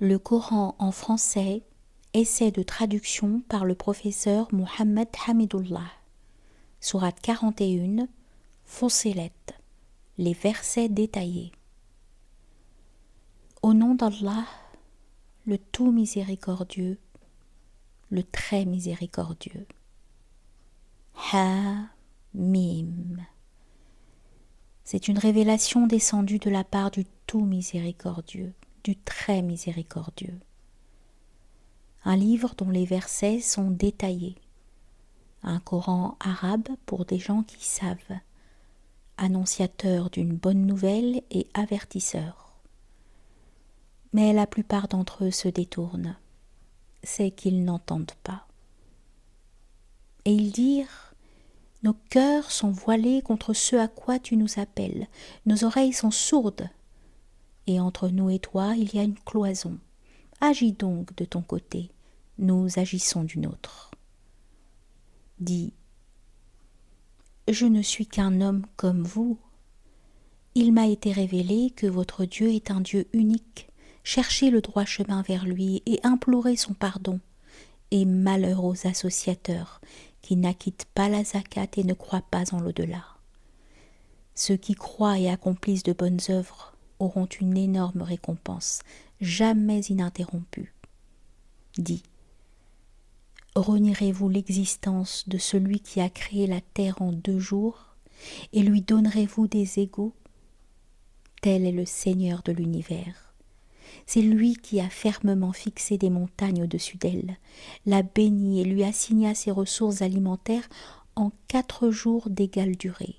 Le Coran en français, essai de traduction par le professeur Mohammed Hamidullah. Sourate 41, Fussilat, les versets détaillés. Au nom d'Allah, le tout miséricordieux, le très miséricordieux. Ha-Mim. C'est une révélation descendue de la part du tout miséricordieux, du très miséricordieux. Un livre dont les versets sont détaillés. Un Coran arabe pour des gens qui savent. Annonciateur d'une bonne nouvelle et avertisseur. Mais la plupart d'entre eux se détournent. C'est qu'ils n'entendent pas. Et ils dirent: nos cœurs sont voilés contre ce à quoi tu nous appelles, nos oreilles sont sourdes, et entre nous et toi il y a une cloison. Agis donc de ton côté, nous agissons du nôtre. Dis: je ne suis qu'un homme comme vous. Il m'a été révélé que votre Dieu est un Dieu unique. Cherchez le droit chemin vers lui et implorez son pardon. Et malheur aux associateurs qui n'acquittent pas la zakat et ne croient pas en l'au-delà. Ceux qui croient et accomplissent de bonnes œuvres auront une énorme récompense, jamais ininterrompue. Dis: renierez-vous l'existence de celui qui a créé la terre en 2 jours et lui donnerez-vous des égaux? Tel est le Seigneur de l'univers. C'est lui qui a fermement fixé des montagnes au-dessus d'elle, l'a bénie et lui assigna ses ressources alimentaires en 4 jours d'égale durée.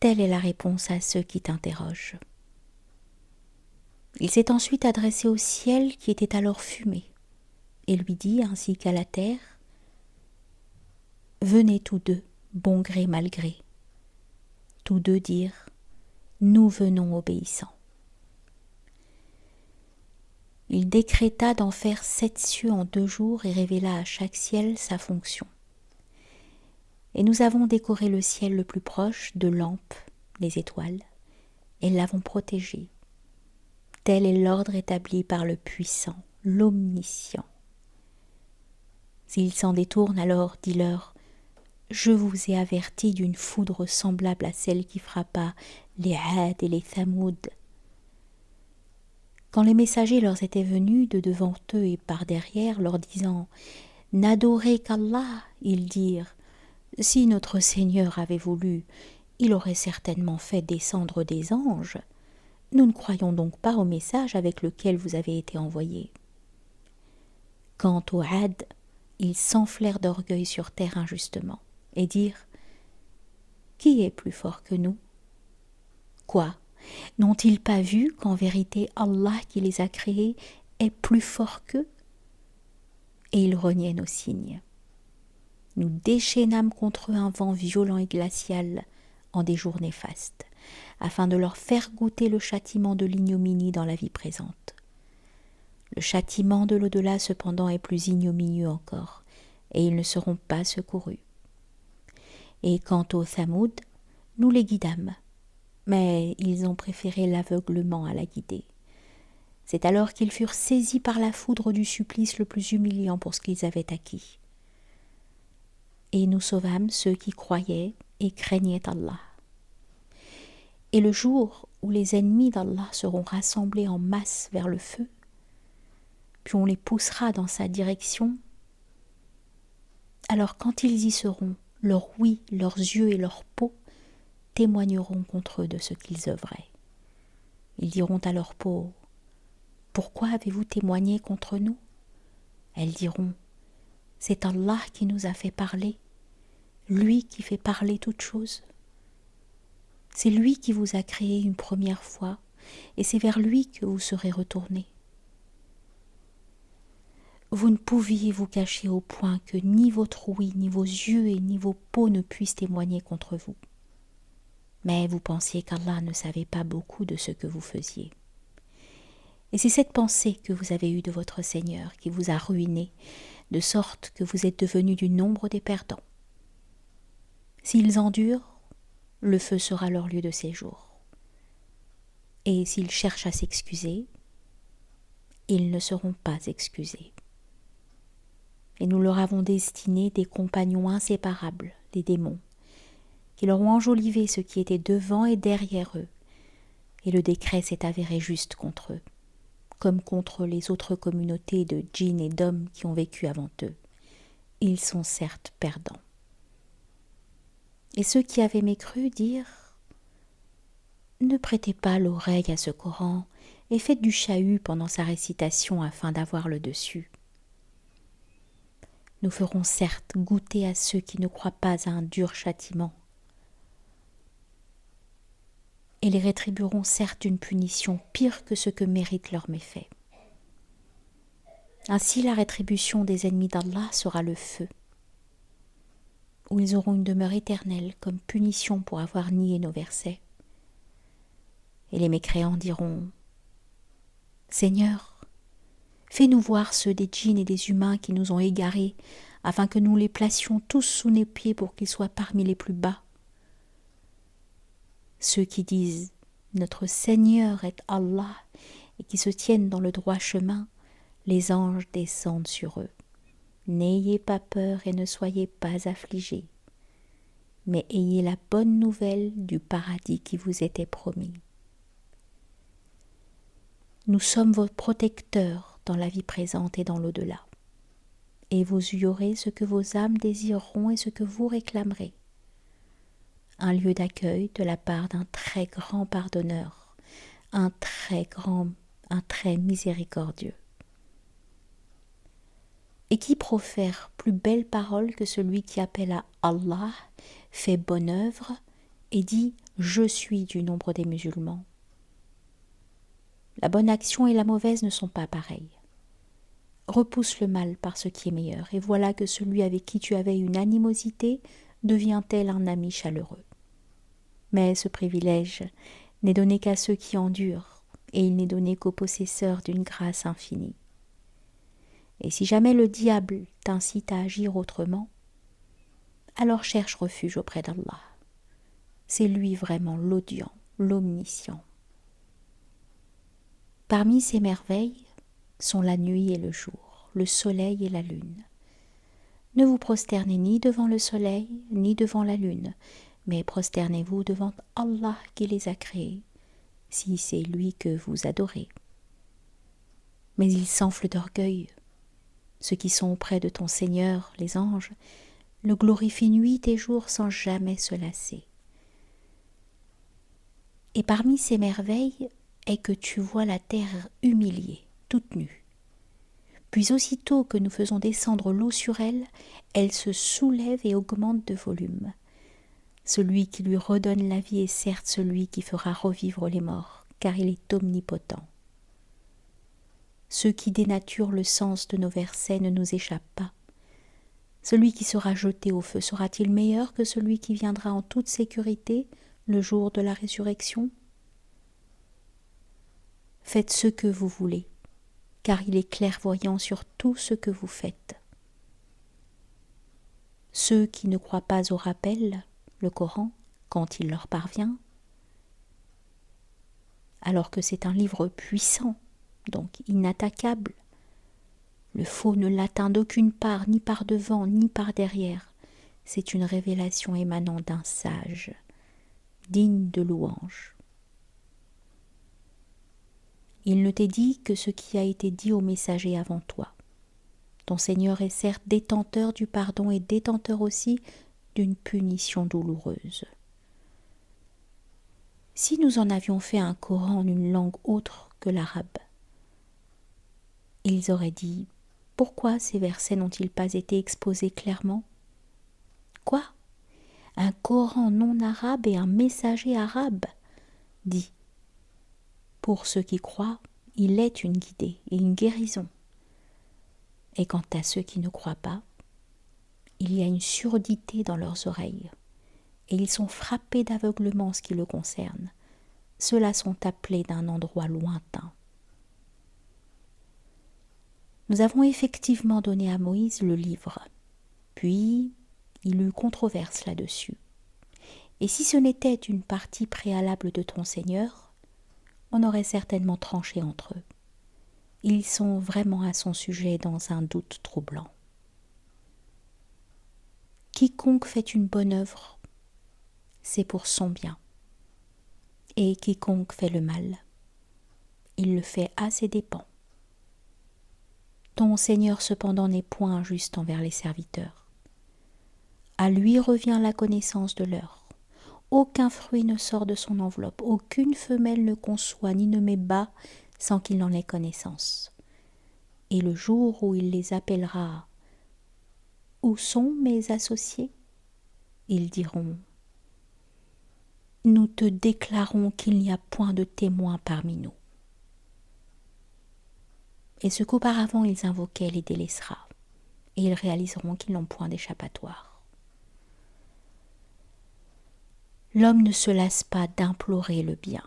Telle est la réponse à ceux qui t'interrogent. Il s'est ensuite adressé au ciel qui était alors fumé, et lui dit ainsi qu'à la terre: venez tous deux, bon gré mal gré. Tous deux dirent: nous venons obéissants. Il décréta d'en faire 7 cieux en 2 jours et révéla à chaque ciel sa fonction. Et nous avons décoré le ciel le plus proche de lampes, les étoiles, et l'avons protégé. Tel est l'ordre établi par le puissant, l'omniscient. S'ils s'en détournent, alors dis-leur: je vous ai averti d'une foudre semblable à celle qui frappa les Had et les Thamoud. Quand les messagers leur étaient venus de devant eux et par derrière, leur disant: n'adorez qu'Allah, ils dirent: si notre Seigneur avait voulu, il aurait certainement fait descendre des anges. Nous ne croyons donc pas au message avec lequel vous avez été envoyés. Quant aux Had, ils s'enflèrent d'orgueil sur terre injustement, et dirent: qui est plus fort que nous? Quoi? N'ont-ils pas vu qu'en vérité Allah qui les a créés est plus fort qu'eux? Et ils reniaient nos signes. Nous déchaînâmes contre eux un vent violent et glacial en des jours néfastes, afin de leur faire goûter le châtiment de l'ignominie dans la vie présente. Le châtiment de l'au-delà cependant est plus ignominieux encore, et ils ne seront pas secourus. Et quant aux Thamoud, nous les guidâmes, mais ils ont préféré l'aveuglement à la guider. C'est alors qu'ils furent saisis par la foudre du supplice le plus humiliant pour ce qu'ils avaient acquis. Et nous sauvâmes ceux qui croyaient et craignaient Allah. Et le jour où les ennemis d'Allah seront rassemblés en masse vers le feu, puis on les poussera dans sa direction, alors quand ils y seront, leur ouïe, leurs yeux et leur peau témoigneront contre eux de ce qu'ils œuvraient. Ils diront à leur peau: pourquoi avez-vous témoigné contre nous? Elles diront: c'est Allah qui nous a fait parler, lui qui fait parler toutes choses. C'est lui qui vous a créé une première fois, et c'est vers lui que vous serez retournés. Vous ne pouviez vous cacher au point que ni votre ouïe, ni vos yeux et ni vos peaux ne puissent témoigner contre vous. Mais vous pensiez qu'Allah ne savait pas beaucoup de ce que vous faisiez. Et c'est cette pensée que vous avez eue de votre Seigneur qui vous a ruiné, de sorte que vous êtes devenus du nombre des perdants. S'ils endurent, le feu sera leur lieu de séjour. Et s'ils cherchent à s'excuser, ils ne seront pas excusés. Et nous leur avons destiné des compagnons inséparables, des démons, qui leur ont enjolivé ce qui était devant et derrière eux, et le décret s'est avéré juste contre eux, comme contre les autres communautés de djinns et d'hommes qui ont vécu avant eux. Ils sont certes perdants. Et ceux qui avaient mécru dirent : ne prêtez pas l'oreille à ce Coran et faites du chahut pendant sa récitation afin d'avoir le dessus. Nous ferons certes goûter à ceux qui ne croient pas à un dur châtiment, et les rétribueront certes d'une punition pire que ce que méritent leurs méfaits. Ainsi la rétribution des ennemis d'Allah sera le feu, où ils auront une demeure éternelle comme punition pour avoir nié nos versets. Et les mécréants diront : Seigneur, fais-nous voir ceux des djinns et des humains qui nous ont égarés, afin que nous les placions tous sous nos pieds pour qu'ils soient parmi les plus bas. Ceux qui disent « Notre Seigneur est Allah » et qui se tiennent dans le droit chemin, les anges descendent sur eux. N'ayez pas peur et ne soyez pas affligés, mais ayez la bonne nouvelle du paradis qui vous était promis. Nous sommes vos protecteurs dans la vie présente et dans l'au-delà, et vous y aurez ce que vos âmes désireront et ce que vous réclamerez. Un lieu d'accueil de la part d'un très grand pardonneur, un très miséricordieux. Et qui profère plus belle parole que celui qui appelle à Allah, fait bonne œuvre et dit « Je suis du nombre des musulmans ». La bonne action et la mauvaise ne sont pas pareilles. Repousse le mal par ce qui est meilleur, et voilà que celui avec qui tu avais une animosité devient tel un ami chaleureux. Mais ce privilège n'est donné qu'à ceux qui endurent, et il n'est donné qu'aux possesseurs d'une grâce infinie. Et si jamais le diable t'incite à agir autrement, alors cherche refuge auprès d'Allah. C'est lui vraiment l'audient, l'omniscient. Parmi ces merveilles sont la nuit et le jour, le soleil et la lune. Ne vous prosternez ni devant le soleil, ni devant la lune, mais prosternez-vous devant Allah qui les a créés, si c'est lui que vous adorez. Mais ils s'enflent d'orgueil. Ceux qui sont auprès de ton Seigneur, les anges, le glorifient nuit et jour sans jamais se lasser. Et parmi ces merveilles est que tu vois la terre humiliée, toute nue. Puis aussitôt que nous faisons descendre l'eau sur elle, elle se soulève et augmente de volume. Celui qui lui redonne la vie est certes celui qui fera revivre les morts, car il est omnipotent. Ceux qui dénaturent le sens de nos versets ne nous échappent pas. Celui qui sera jeté au feu sera-t-il meilleur que celui qui viendra en toute sécurité le jour de la résurrection ? Faites ce que vous voulez, car il est clairvoyant sur tout ce que vous faites. Ceux qui ne croient pas au rappel, le Coran, quand il leur parvient, alors que c'est un livre puissant, donc inattaquable, le faux ne l'atteint d'aucune part, ni par devant, ni par derrière. C'est une révélation émanant d'un sage, digne de louange. Il ne t'est dit que ce qui a été dit aux messagers avant toi. Ton Seigneur est certes détenteur du pardon et détenteur aussi d'une punition douloureuse. Si nous en avions fait un Coran en une langue autre que l'arabe, ils auraient dit : pourquoi ces versets n'ont-ils pas été exposés clairement ? Quoi ? Un Coran non arabe et un messager arabe ? Dit : pour ceux qui croient, il est une guidée et une guérison. Et quant à ceux qui ne croient pas, il y a une surdité dans leurs oreilles, et ils sont frappés d'aveuglement en ce qui le concerne. Ceux-là sont appelés d'un endroit lointain. Nous avons effectivement donné à Moïse le livre, puis il eut controverse là-dessus. Et si ce n'était une partie préalable de ton Seigneur, on aurait certainement tranché entre eux. ils sont vraiment à son sujet dans un doute troublant. Quiconque fait une bonne œuvre, c'est pour son bien. Et quiconque fait le mal, il le fait à ses dépens. Ton Seigneur cependant n'est point injuste envers les serviteurs. À lui revient la connaissance de l'heure. Aucun fruit ne sort de son enveloppe, aucune femelle ne conçoit ni ne met bas sans qu'il n'en ait connaissance. Et le jour où il les appellera « Où sont mes associés ?» ils diront « Nous te déclarons qu'il n'y a point de témoin parmi nous. » Et ce qu'auparavant ils invoquaient les délaissera, et ils réaliseront qu'ils n'ont point d'échappatoire. L'homme ne se lasse pas d'implorer le bien.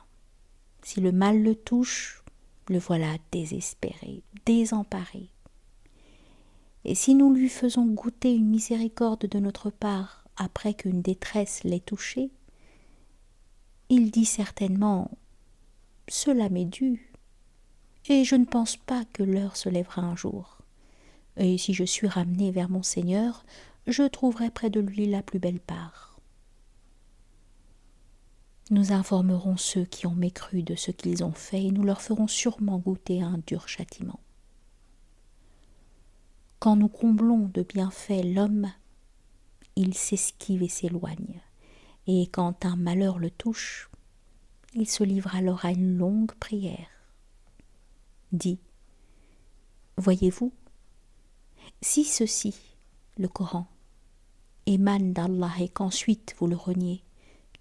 Si le mal le touche, le voilà désespéré, désemparé. Et si nous lui faisons goûter une miséricorde de notre part après qu'une détresse l'ait touché, il dit certainement « Cela m'est dû, et je ne pense pas que l'heure se lèvera un jour. Et si je suis ramené vers mon Seigneur, je trouverai près de lui la plus belle part. » Nous informerons ceux qui ont mécru de ce qu'ils ont fait et nous leur ferons sûrement goûter un dur châtiment. Quand nous comblons de bienfaits l'homme, il s'esquive et s'éloigne, et quand un malheur le touche, il se livre alors à une longue prière. Dit, voyez-vous, si ceci, le Coran, émane d'Allah et qu'ensuite vous le reniez,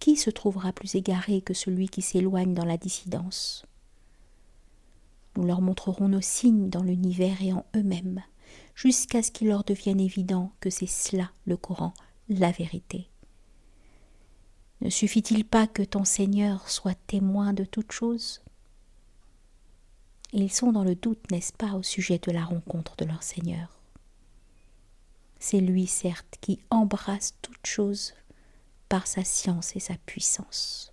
qui se trouvera plus égaré que celui qui s'éloigne dans la dissidence? Nous leur montrerons nos signes dans l'univers et en eux-mêmes, jusqu'à ce qu'il leur devienne évident que c'est cela, le Coran, la vérité. Ne suffit-il pas que ton Seigneur soit témoin de toutes choses? Ils sont dans le doute, n'est-ce pas, au sujet de la rencontre de leur Seigneur. C'est lui, certes, qui embrasse toutes choses par sa science et sa puissance.